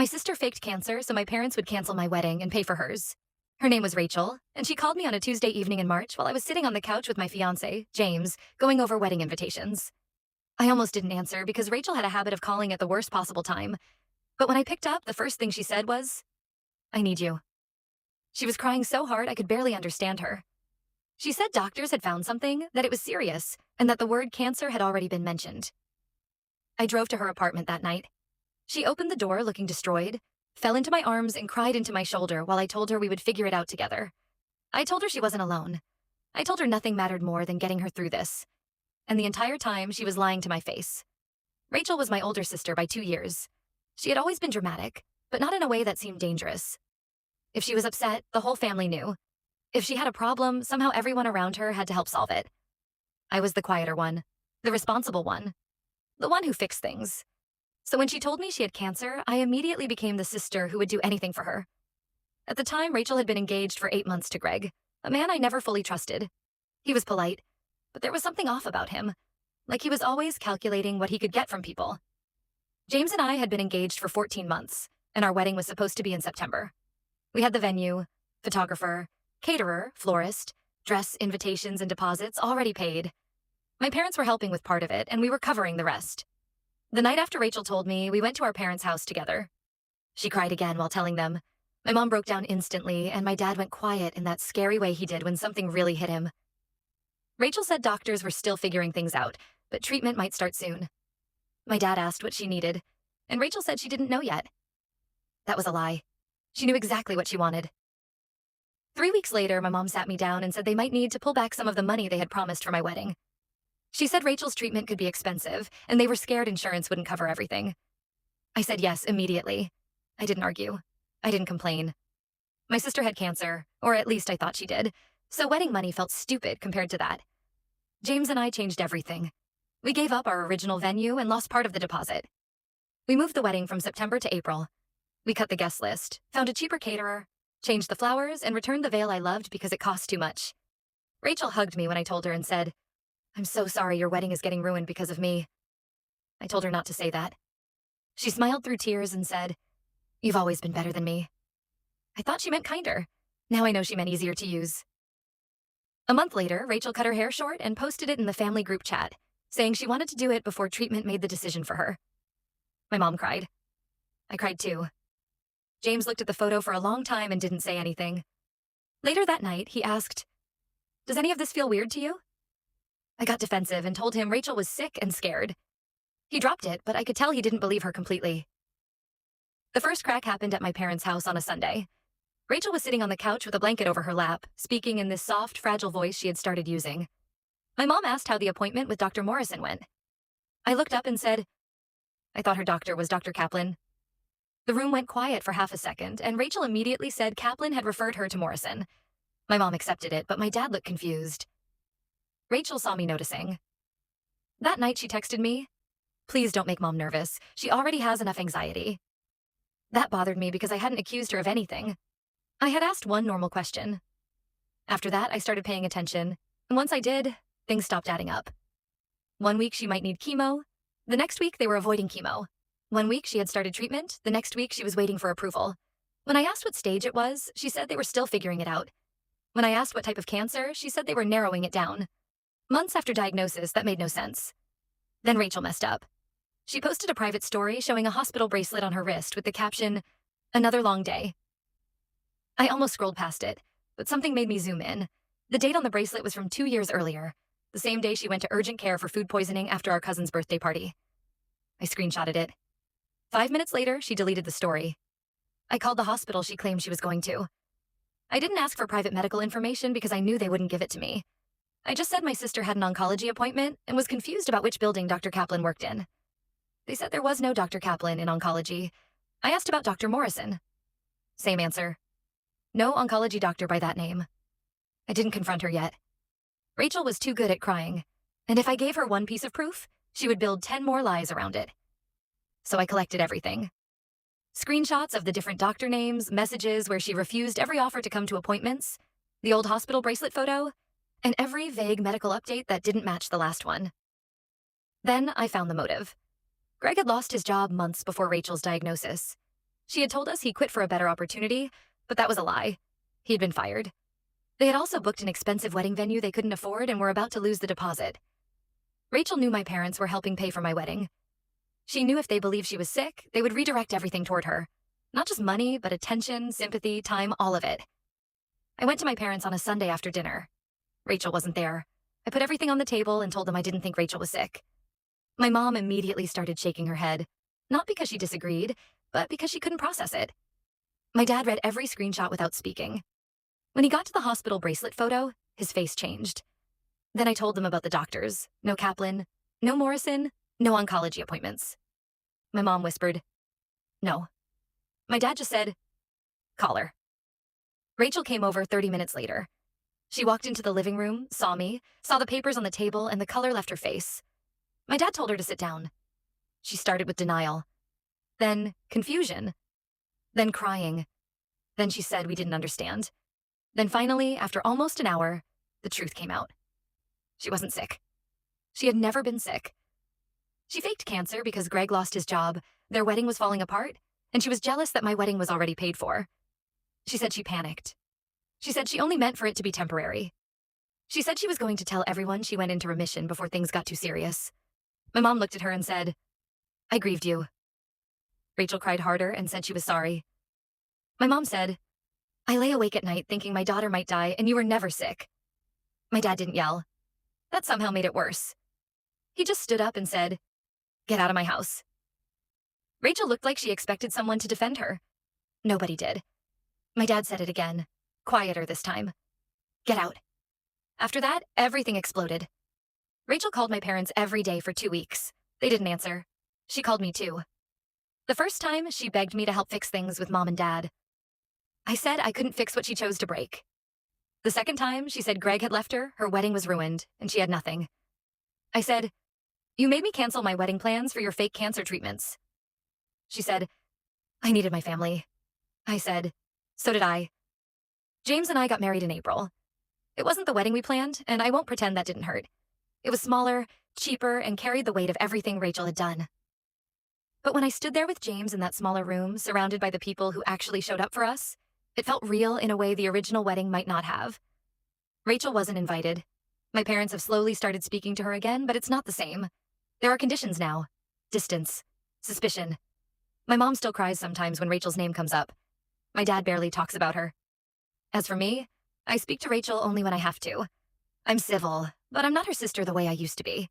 My sister faked cancer so my parents would cancel my wedding and pay for hers. Her name was Rachel, and she called me on a Tuesday evening in March while I was sitting on the couch with my fiancé, James, going over wedding invitations. I almost didn't answer because Rachel had a habit of calling at the worst possible time. But when I picked up, the first thing she said was, "I need you." She was crying so hard I could barely understand her. She said doctors had found something, that it was serious, and that the word cancer had already been mentioned. I drove to her apartment that night. She opened the door looking destroyed, fell into my arms, and cried into my shoulder while I told her we would figure it out together. I told her she wasn't alone. I told her nothing mattered more than getting her through this. And the entire time, she was lying to my face. Rachel was my older sister by 2 years. She had always been dramatic, but not in a way that seemed dangerous. If she was upset, the whole family knew. If she had a problem, somehow everyone around her had to help solve it. I was the quieter one, the responsible one, the one who fixed things. So when she told me she had cancer, I immediately became the sister who would do anything for her. At the time, Rachel had been engaged for 8 months to Greg, a man I never fully trusted. He was polite, but there was something off about him, like he was always calculating what he could get from people. James and I had been engaged for 14 months, and our wedding was supposed to be in September. We had the venue, photographer, caterer, florist, dress, invitations, and deposits already paid. My parents were helping with part of it, and we were covering the rest. The night after Rachel told me, we went to our parents' house together. She cried again while telling them. My mom broke down instantly, and my dad went quiet in that scary way he did when something really hit him. Rachel said doctors were still figuring things out, but treatment might start soon. My dad asked what she needed, and Rachel said she didn't know yet. That was a lie. She knew exactly what she wanted. 3 weeks later, my mom sat me down and said they might need to pull back some of the money they had promised for my wedding. She said Rachel's treatment could be expensive, and they were scared insurance wouldn't cover everything. I said yes immediately. I didn't argue. I didn't complain. My sister had cancer, or at least I thought she did, so wedding money felt stupid compared to that. James and I changed everything. We gave up our original venue and lost part of the deposit. We moved the wedding from September to April. We cut the guest list, found a cheaper caterer, changed the flowers, and returned the veil I loved because it cost too much. Rachel hugged me when I told her and said, "I'm so sorry your wedding is getting ruined because of me." I told her not to say that. She smiled through tears and said, "You've always been better than me." I thought she meant kinder. Now I know she meant easier to use. A month later, Rachel cut her hair short and posted it in the family group chat, saying she wanted to do it before treatment made the decision for her. My mom cried. I cried too. James looked at the photo for a long time and didn't say anything. Later that night, he asked, "Does any of this feel weird to you?" I got defensive and told him Rachel was sick and scared. He dropped it, but I could tell he didn't believe her completely. The first crack happened at my parents' house on a Sunday. Rachel was sitting on the couch with a blanket over her lap, speaking in this soft, fragile voice she had started using. My mom asked how the appointment with Dr. Morrison went. I looked up and said, "I thought her doctor was Dr. Kaplan." The room went quiet for half a second, and Rachel immediately said Kaplan had referred her to Morrison. My mom accepted it, but my dad looked confused. Rachel saw me noticing. That night she texted me, "Please don't make mom nervous. She already has enough anxiety." That bothered me because I hadn't accused her of anything. I had asked one normal question. After that, I started paying attention, and once I did, things stopped adding up. 1 week she might need chemo. The next week they were avoiding chemo. 1 week she had started treatment. The next week she was waiting for approval. When I asked what stage it was, she said they were still figuring it out. When I asked what type of cancer, she said they were narrowing it down. Months after diagnosis, that made no sense. Then Rachel messed up. She posted a private story showing a hospital bracelet on her wrist with the caption, "Another long day." I almost scrolled past it, but something made me zoom in. The date on the bracelet was from 2 years earlier, the same day she went to urgent care for food poisoning after our cousin's birthday party. I screenshotted it. 5 minutes later, she deleted the story. I called the hospital she claimed she was going to. I didn't ask for private medical information because I knew they wouldn't give it to me. I just said my sister had an oncology appointment and was confused about which building Dr. Kaplan worked in. They said there was no Dr. Kaplan in oncology. I asked about Dr. Morrison. Same answer. No oncology doctor by that name. I didn't confront her yet. Rachel was too good at crying, and if I gave her one piece of proof, she would build 10 more lies around it. So I collected everything. Screenshots of the different doctor names, messages where she refused every offer to come to appointments, the old hospital bracelet photo, and every vague medical update that didn't match the last one. Then I found the motive. Greg had lost his job months before Rachel's diagnosis. She had told us he quit for a better opportunity, but that was a lie. He'd been fired. They had also booked an expensive wedding venue they couldn't afford and were about to lose the deposit. Rachel knew my parents were helping pay for my wedding. She knew if they believed she was sick, they would redirect everything toward her. Not just money, but attention, sympathy, time, all of it. I went to my parents on a Sunday after dinner. Rachel wasn't there. I put everything on the table and told them I didn't think Rachel was sick. My mom immediately started shaking her head, not because she disagreed, but because she couldn't process it. My dad read every screenshot without speaking. When he got to the hospital bracelet photo, his face changed. Then I told them about the doctors. No Kaplan, no Morrison, no oncology appointments. My mom whispered, "No." My dad just said, "Call her." Rachel came over 30 minutes later. She walked into the living room, saw me, saw the papers on the table, and the color left her face. My dad told her to sit down. She started with denial, then confusion, then crying. Then she said we didn't understand. Then finally, after almost an hour, the truth came out. She wasn't sick. She had never been sick. She faked cancer because Greg lost his job, their wedding was falling apart, and she was jealous that my wedding was already paid for. She said she panicked. She said she only meant for it to be temporary. She said she was going to tell everyone she went into remission before things got too serious. My mom looked at her and said, "I grieved you." Rachel cried harder and said she was sorry. My mom said, "I lay awake at night thinking my daughter might die and you were never sick." My dad didn't yell. That somehow made it worse. He just stood up and said, "Get out of my house." Rachel looked like she expected someone to defend her. Nobody did. My dad said it again, quieter this time. "Get out." After that, everything exploded. Rachel called my parents every day for 2 weeks. They didn't answer. She called me too. The first time, she begged me to help fix things with Mom and Dad. I said I couldn't fix what she chose to break. The second time, she said Greg had left her, her wedding was ruined, and she had nothing. I said, "You made me cancel my wedding plans for your fake cancer treatments." She said, "I needed my family." I said, "So did I." James and I got married in April. It wasn't the wedding we planned, and I won't pretend that didn't hurt. It was smaller, cheaper, and carried the weight of everything Rachel had done. But when I stood there with James in that smaller room, surrounded by the people who actually showed up for us, it felt real in a way the original wedding might not have. Rachel wasn't invited. My parents have slowly started speaking to her again, but it's not the same. There are conditions now. Distance. Suspicion. My mom still cries sometimes when Rachel's name comes up. My dad barely talks about her. As for me, I speak to Rachel only when I have to. I'm civil, but I'm not her sister the way I used to be.